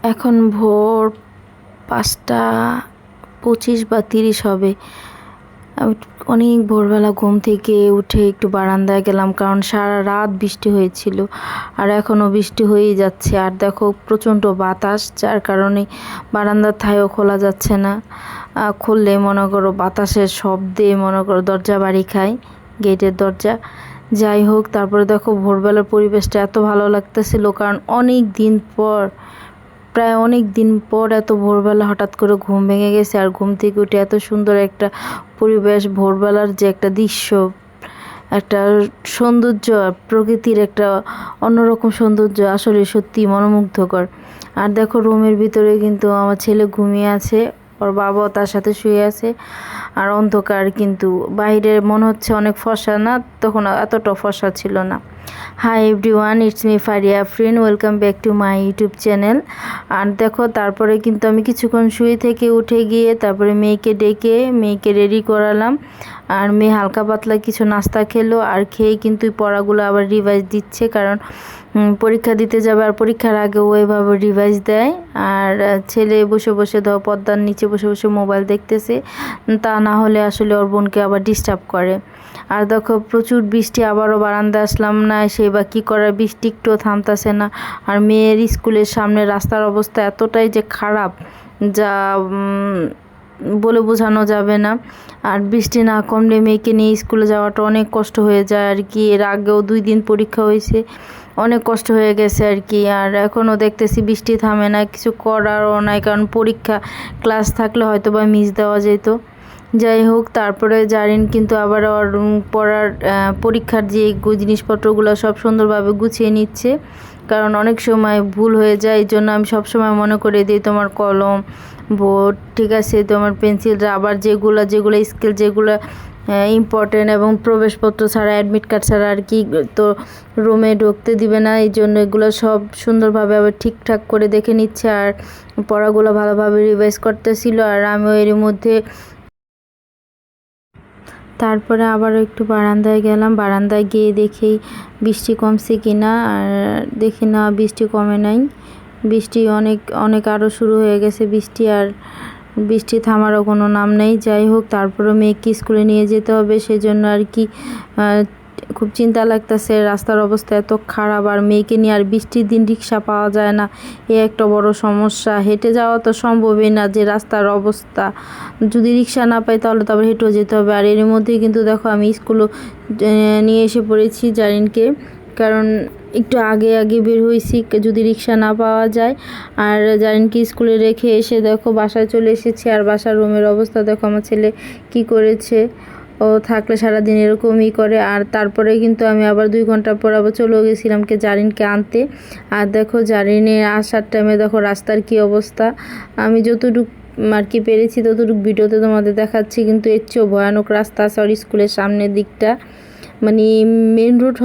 এখন ভোর 5টা 25 বা 30 হবে। আমি অনেক ভোরবেলা ঘুম থেকে উঠে একটু বারান্দায় গেলাম, কারণ সারা রাত বৃষ্টি হয়েছিল আর এখনও বৃষ্টি হয়েই যাচ্ছে। আর দেখো প্রচণ্ড বাতাস, যার কারণে বারান্দার থাইও খোলা যাচ্ছে না। খুললে মনে করো বাতাসের শব্দে মনে করো দরজা বাড়ি খায়, গেটের দরজা। যাই হোক, তারপরে দেখো ভোরবেলার পরিবেশটা এত ভালো লাগতেছিল, কারণ প্রায় অনেক দিন পর এত ভোরবেলা হঠাৎ করে ঘুম ভেঙে গেছে। আর ঘুম থেকে উঠে এত সুন্দর একটা পরিবেশ, ভোরবেলার যে একটা দৃশ্য, একটা সৌন্দর্য, প্রকৃতির একটা অন্যরকম সৌন্দর্য, আসলে সত্যি মনোমুগ্ধকর। আর দেখো রুমের ভিতরে কিন্তু আমার ছেলে ঘুমিয়ে আছে, ওর বাবাও তার সাথে শুয়ে আছে। আর অন্ধকার, কিন্তু বাইরে মনে হচ্ছে অনেক ফর্সা, না তখন এতটা ফর্সা ছিল না। Hi everyone, it's me Faria Afrin, welcome back to my YouTube channel. আর দেখো তারপরে কিন্তু আমি কিছুক্ষণ শুয়ে থেকে উঠে গিয়ে তারপরে মেয়েকে রেডি করালাম। আর মেয়ে হালকা পাতলা কিছু নাস্তা খেলো, আর খেয়ে কিন্তু পড়াগুলো আবার রিভাইজ দিচ্ছে, কারণ পরীক্ষা দিতে যাবে। আর পরীক্ষার আগে ও এভাবে রিভাইজ দেয়। আর ছেলে বসে বসে পর্দার নিচে বসে বসে মোবাইল দেখতেছে, তা না হলে আসলে ওর বোনকে আবার ডিস্টার্ব করে। আর দেখো প্রচুর বৃষ্টি, আবারও বারান্দায় আসলাম না, সে বা কী করার, বৃষ্টি একটুও থামতাছে না। আর মেয়ের স্কুলের সামনে রাস্তার অবস্থা এতটাই যে খারাপ, যা বলে বোঝানো যাবে না। আর বৃষ্টি না কমলে মেয়েকে নিয়ে স্কুলে যাওয়াটা অনেক কষ্ট হয়ে যায় আর কি। এর আগেও 2 দিন পরীক্ষা হয়েছে, অনেক কষ্ট হয়ে গেছে আর কি। আর এখনও দেখতেছি বৃষ্টি থামে না, কিছু করারও নাই, কারণ পরীক্ষা, ক্লাস থাকলে হয়তো বা মিস দেওয়া যেত। যাই হোক, তারপরে জারিন কিন্তু আবার ওর পড়ার পরীক্ষার যে জিনিসপত্রগুলো সব সুন্দরভাবে গুছিয়ে নিচ্ছে, কারণ অনেক সময় ভুল হয়ে যায়। এই জন্য আমি সবসময় মনে করে দিই, তোমার কলম, বোর্ড ঠিক আছে, তোমার পেন্সিল, রাবার, যেগুলো স্কেল, যেগুলো ইম্পর্টেন্ট, এবং প্রবেশপত্র ছাড়া, অ্যাডমিট কার্ড ছাড়া আর কি তো রুমে ঢুকতে দিবে না। এই জন্য এগুলো সব সুন্দরভাবে আবার ঠিকঠাক করে দেখে নিচ্ছে, আর পড়াগুলো ভালোভাবে রিভাইজ করতেছিল। আর আমিও এর মধ্যে তারপরে আবার একটু বারান্দায় গেলাম, বারান্দায় গিয়ে দেখি বৃষ্টি কমছে কিনা। আর দেখি না, বৃষ্টি কমে নাই, বৃষ্টি অনেক অনেক আরও শুরু হয়ে গেছে বৃষ্টি, আর বৃষ্টি থামারও কোনো নাম নেই। যাই হোক, তারপরে মেয়েকে স্কুলে নিয়ে যেতে হবে, সেজন্য আর কি খুব চিন্তা লাগতেছে। রাস্তার অবস্থা এত খারাপ, আর মেয়েকে নিয়ে আর বৃষ্টির দিন রিক্সা পাওয়া যায় না, এ একটা বড় সমস্যা। হেঁটে যাওয়া তো সম্ভবই না, যে রাস্তার অবস্থা, যদি রিক্সা না পাই তাহলে তো আবার হেঁটেও যেতে হবে। আর এর মধ্যেই কিন্তু দেখো আমি স্কুলও নিয়ে এসে পড়েছি জারিনকে, কারণ একটু আগে আগে বের হয়েছি যদি রিক্সা না পাওয়া যায়। আর জারিনকে স্কুলে রেখে এসে দেখো বাসায় চলে এসেছি। আর বাসার রুমের অবস্থা দেখো আমার ছেলে কি করেছে, ও থাকলে সারাদিন এরকমই করে। আর তারপরে কিন্তু আমি আবার 2 ঘন্টা পর আবার চলে গেছিলাম জারিনকে আনতে। আর দেখো জারিনের আসার টাইমে দেখো রাস্তার কি অবস্থা, আমি যতটুকু আর কি পেরেছি ততটুকু ভিডিওতে তোমাদের দেখাচ্ছি, কিন্তু এর চেয়েও ভয়ানক রাস্তা আছে ওর স্কুলের সামনের দিকটা। মানে মেন রোড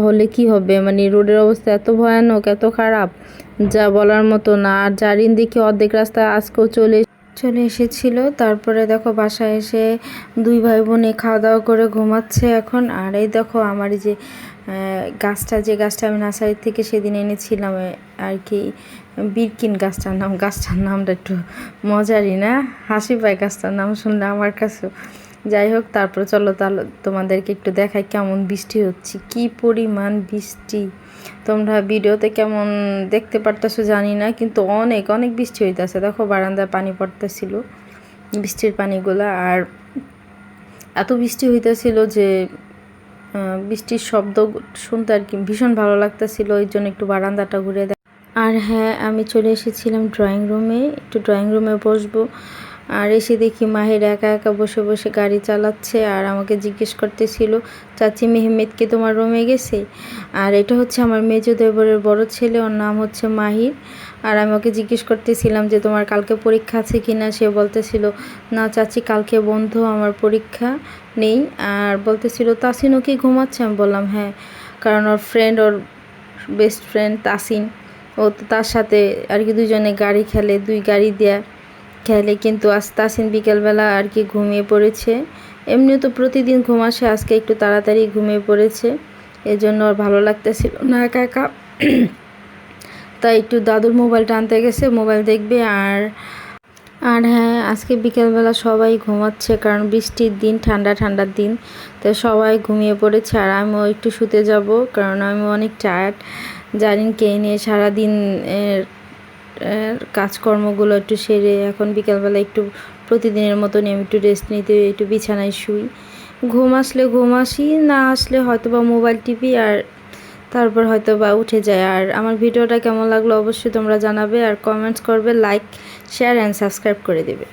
হলে কি হবে, মানে রোডের অবস্থা এত ভয়ানক, এত খারাপ, যা বলার মতো না। আর জারিন দেখি অর্ধেক রাস্তায় আজকেও চলে এসেছিল। তারপরে দেখো বাসায় এসে 2 ভাই বোনে খাওয়া দাওয়া করে ঘুমাচ্ছে এখন। আর এই দেখো আমার এই যে গাছটা আমি নার্সারি থেকে সেদিন এনেছিলাম আর কি, বিরকিন গাছটার নামটা একটু মজারই না, হাসি পায় গাছটার নাম শুনলে আমার কাছেও। যাই হোক, তারপরে চলো তাহলে তোমাদেরকে একটু দেখাই কেমন বৃষ্টি হচ্ছে, কি পরিমাণ বৃষ্টি। তোমরা ভিডিওতে কেমন দেখতে পারতেছো জানি না, কিন্তু অনেক অনেক বৃষ্টি হইতেছে। দেখো বারান্দায় পানি পড়তেছিল, বৃষ্টির পানিগুলো। আর এত বৃষ্টি হইতেছিল যে বৃষ্টির শব্দ শুনতে আর কি ভীষণ ভালো লাগতেছিল, ওই জন্য একটু বারান্দাটা ঘুরে আর হ্যাঁ, আমি চলে এসেছিলাম ড্রয়িং রুমে, একটু ড্রয়িং রুমে বসবো। আর এসে দেখি মাহির একা একা বসে বসে গাড়ি চালাচ্ছে, আর আমাকে জিজ্ঞেস করতেছিল, চাচি মেহমেদ কি তোমার রুমে গেছে? আর এটা হচ্ছে আমার মেজো দেবরের বড় ছেলে, ওর নাম হচ্ছে মাহির। আর আমি ওকে জিজ্ঞেস করতেছিলাম যে তোমার কালকে পরীক্ষা আছে কি না। সে বলতেছিল, না চাচি কালকে বন্ধ, আমার পরীক্ষা নেই। আর বলতেছিল তাসিনও কি ঘুমাচ্ছে? আমি বললাম হ্যাঁ, কারণ ওর বেস্ট ফ্রেন্ড তাসিন, ও তো তার সাথে আর কি দুজনে গাড়ি খেলে, 2 গাড়ি দেয়া খেলে। কিন্তু আজ তাসিন বিকেলবেলা আর কি ঘুমিয়ে পড়েছে। এমনিও তো প্রতিদিন ঘুম আসে, আজকে একটু তাড়াতাড়ি ঘুমিয়ে পড়েছে, এজন্য ওর ভালো লাগতেছিল না একা একা। তাই একটু দাদুর মোবাইলটা আনতে গেছে, মোবাইল দেখবে। আর হ্যাঁ, আজকে বিকেলবেলা সবাই ঘুমাচ্ছে, কারণ বৃষ্টির দিন, ঠান্ডার দিন, তো সবাই ঘুমিয়ে পড়েছে। আর আমিও একটু শুতে যাব, কারণ আমি অনেক টায়ার্ড। জানেন কে নিয়ে সারাদিন কাজকর্মগুলো একটু সেরে এখন বিকেলবেলা একটু প্রতিদিনের মতন আমি একটু রেস্ট নিতে, একটু বিছানায় শুই। ঘুম আসলে ঘুম আসি, না আসলে হয়তো বা মোবাইল টিপি, আর তারপর হয়তো বা উঠে যায়। আর আমার ভিডিওটা কেমন লাগলো অবশ্যই তোমরা জানাবে, আর কমেন্টস করবে, লাইক, শেয়ার অ্যান্ড সাবস্ক্রাইব করে দেবে।